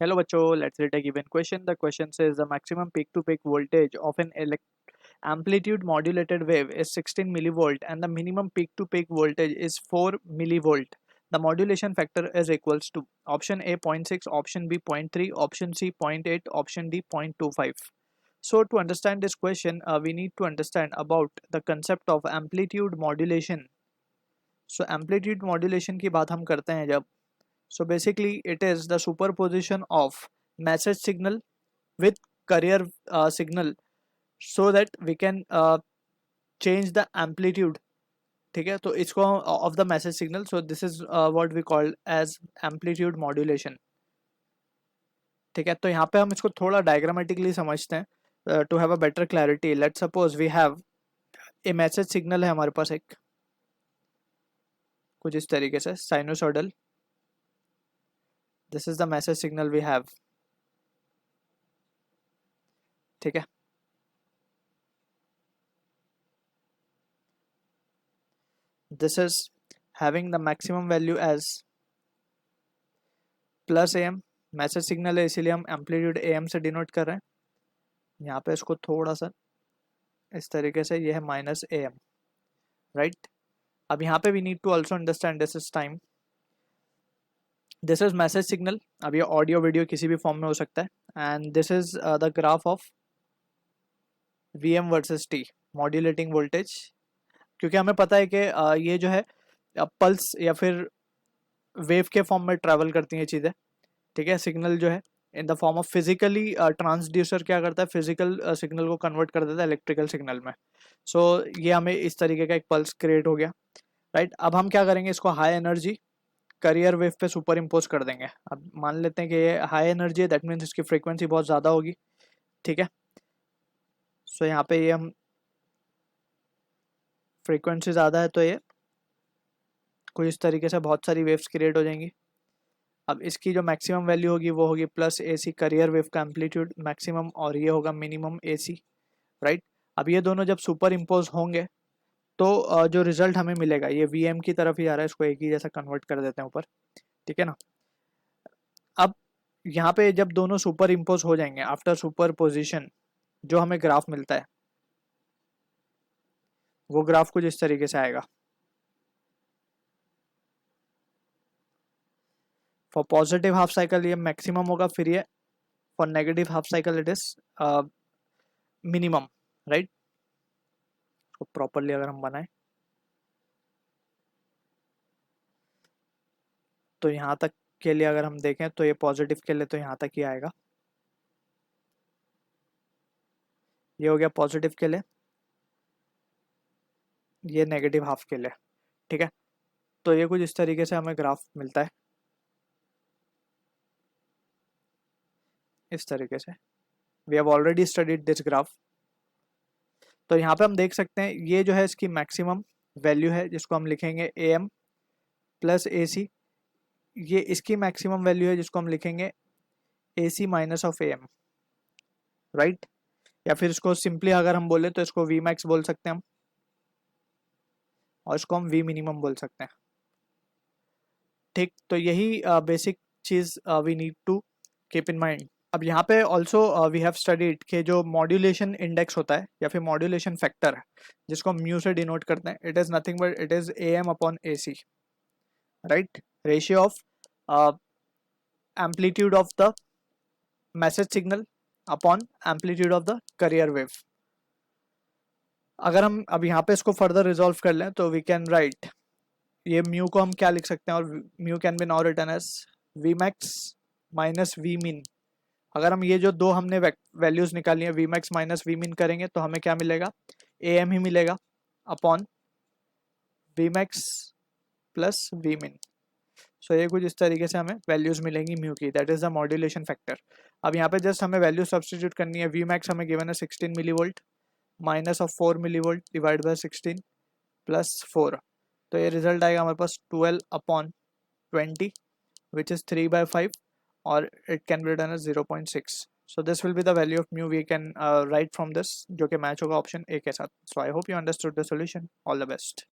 Hello बच्चों, let's read a given question. The question says the maximum peak-to-peak voltage of an amplitude modulated wave is 16 millivolt and the minimum peak-to-peak voltage is 4 millivolt. The modulation factor is equals to option A 0.6, option B 0.3, option C 0.8, option D 0.25. So to understand this question, we need to understand about the concept of amplitude modulation. So amplitude modulation की बात हम करते हैं जब, so basically it is the superposition of message signal with carrier signal so that we can change the amplitude. ठीक है, तो इसको of the message signal, so this is what we call as amplitude modulation. ठीक है, तो यहाँ पे हम इसको थोड़ा डायग्रामेटिकली समझते हैं to have a better clarity. Let's suppose we have a message signal है हमारे पास एक कुछ इस तरीके से sinusoidal. This is the message signal we have. ठीक है, this is having the maximum value as plus am. Message signal है इसीलिए हम एम्पलीट्यूड am से डिनोट कर रहे हैं. यहाँ पे इसको थोड़ा सा इस तरीके से, ये है माइनस am, राइट. अब यहाँ पे we need to also understand this is time, this is message signal. अब ये ऑडियो वीडियो किसी भी फॉर्म में हो सकता है. And this is the graph of VM versus T modulating voltage. क्योंकि हमें पता है कि ये जो है पल्स या फिर वेव के फॉर्म में ट्रैवल करती हैं चीज़ें. ठीक है, सिग्नल जो है in the form of physically transducer क्या करता है, फिजिकल सिग्नल को कन्वर्ट कर देता है इलेक्ट्रिकल सिग्नल में. सो ये हमें इस तरीके का एक पल्स क्रिएट हो गया, राइट. अब हम क्या करेंगे, इसको हाई एनर्जी करियर वेव पे सुपर इम्पोज कर देंगे. अब मान लेते हैं कि ये हाई एनर्जी है, दैट मीन्स इसकी फ्रीक्वेंसी बहुत ज़्यादा होगी. ठीक है, सो यहाँ पे ये हम फ्रीक्वेंसी ज़्यादा है तो ये कुछ इस तरीके से बहुत सारी वेव्स क्रिएट हो जाएंगी. अब इसकी जो मैक्सिमम वैल्यू होगी वो होगी प्लस ए सी करियर वेव का एम्पलीट्यूड मैक्सिमम, और ये होगा मिनिमम ए सी, राइट. अब ये दोनों जब सुपर इम्पोज होंगे तो जो रिजल्ट हमें मिलेगा ये वी एम की तरफ ही आ रहा है, इसको एक ही जैसा कन्वर्ट कर देते हैं ऊपर. ठीक है ना. अब यहाँ पे जब दोनों सुपर इम्पोज हो जाएंगे आफ्टर सुपर पोजिशन, जो हमें ग्राफ मिलता है वो ग्राफ कुछ इस तरीके से आएगा. फॉर पॉजिटिव हाफ साइकिल ये मैक्सिमम होगा, फिर ये for negative half cycle it is minimum, right. तो प्रॉपरली अगर हम बनाएं तो यहाँ तक के लिए अगर हम देखें तो ये पॉजिटिव के लिए तो यहाँ तक ही आएगा. ये हो गया पॉजिटिव के लिए, ये नेगेटिव हाफ के लिए. ठीक है, तो ये कुछ इस तरीके से हमें ग्राफ मिलता है, इस तरीके से. We have already studied this graph. तो यहाँ पे हम देख सकते हैं ये जो है इसकी मैक्सिमम वैल्यू है जिसको हम लिखेंगे ए एम प्लस ए सी. ये इसकी मैक्सिमम वैल्यू है जिसको हम लिखेंगे A C minus of A M, right. या फिर इसको सिंपली अगर हम बोले तो इसको वी मैक्स बोल सकते हैं हम, और इसको हम वी मिनिमम बोल सकते हैं. ठीक, तो यही बेसिक चीज़ we need to keep in mind. अब यहाँ पे ऑल्सो वी हैव स्टडीड कि जो मॉड्यूलेशन इंडेक्स होता है या फिर मॉड्यूलेशन फैक्टर जिसको हम म्यू से डिनोट करते हैं, it is nothing but it is A M upon A C, right. Ratio of amplitude of the message signal upon amplitude of the carrier wave. अगर हम अब यहाँ पे इसको फर्दर रिजॉल्व कर लें तो वी कैन राइट, ये म्यू को हम क्या लिख सकते हैं, और mu can be now written as V max minus V mean. अगर हम ये जो दो हमने वैल्यूज निकाली हैं V max minus V mean करेंगे तो हमें क्या मिलेगा, ए एम ही मिलेगा upon V max plus V mean. So ये कुछ इस तरीके से हमें वैल्यूज मिलेंगी म्यू की, that is the modulation factor. अब यहाँ पे जस्ट हमें वैल्यू सब्सटीट्यूट करनी है. वी मैक्स हमें गिवन है 16 milli volt minus of 4 milli volt divide by 16 plus 4. तो ये रिजल्ट आएगा हमारे पास 12 upon 20 which is 3/5, or it can be written as 0.6. So this will be the value of mu we can write from this, जो कि match होगा option A के साथ. So I hope you understood the solution. All the best.